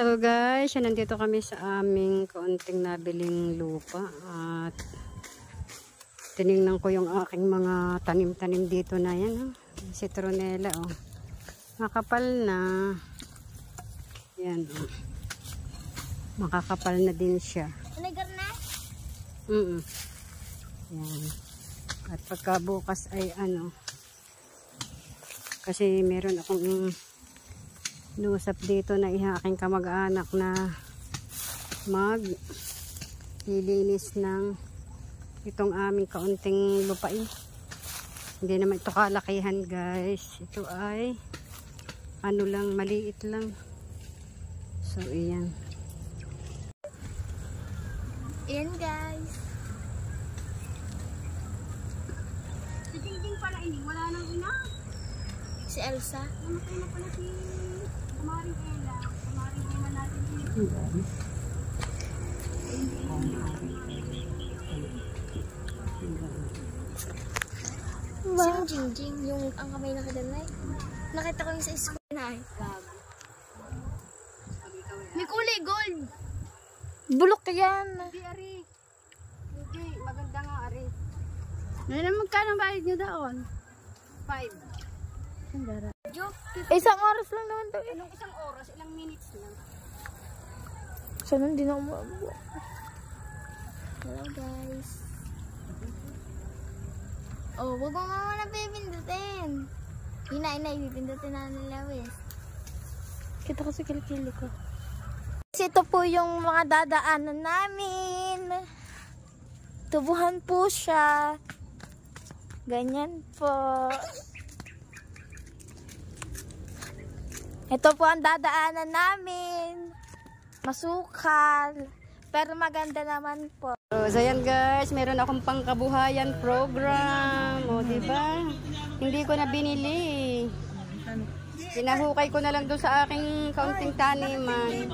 Hello guys, nandito kami sa aming kaunting nabiling lupa at tiningnan ko yung aking mga tanim-tanim dito na yan. Citronella oh. Makapal na. Yan oh. Makakapal na din siya. Yan. At pagkabukas ay ano, kasi meron akong nusap dito na aking kamag-anak na maglilinis ng itong aming kaunting lupain. Hindi naman ito kalakihan guys. Ito ay ano lang, maliit lang. So iyan. Ayan guys. Si Jingjing pala ini, wala nang ina. Si Elsa. Namatay na pala si Kumaring Ella. Kumaring Ella natin dito. Sino Jingjing? Yung ang kamay na kadalay. Nakita ko yung sa school na ay. May kulay gold. Bulok yan. Hindi, Ari. Hindi, maganda nga, Ari. Ngayon, magkano bayad nyo doon? 5. Ang gara. Isang oras lang naman daw. Anong isang oras? Ilang minutes lang? Sana hindi na umuabo. Hello guys. Oh, wag mo muna pipindutin. Ina, ipindutin na nila, Wes. Kita ko sa kilikili ko. Ito po yung mga dadaanan namin. Tubuhan po siya. Ganyan po. Ito po ang dadaanan namin. Masukal. Pero maganda naman po. So ayan guys, meron akong pangkabuhayan program. O, diba? Hindi ko na binili. Pinahukay ko na lang doon sa aking kaunting taniman.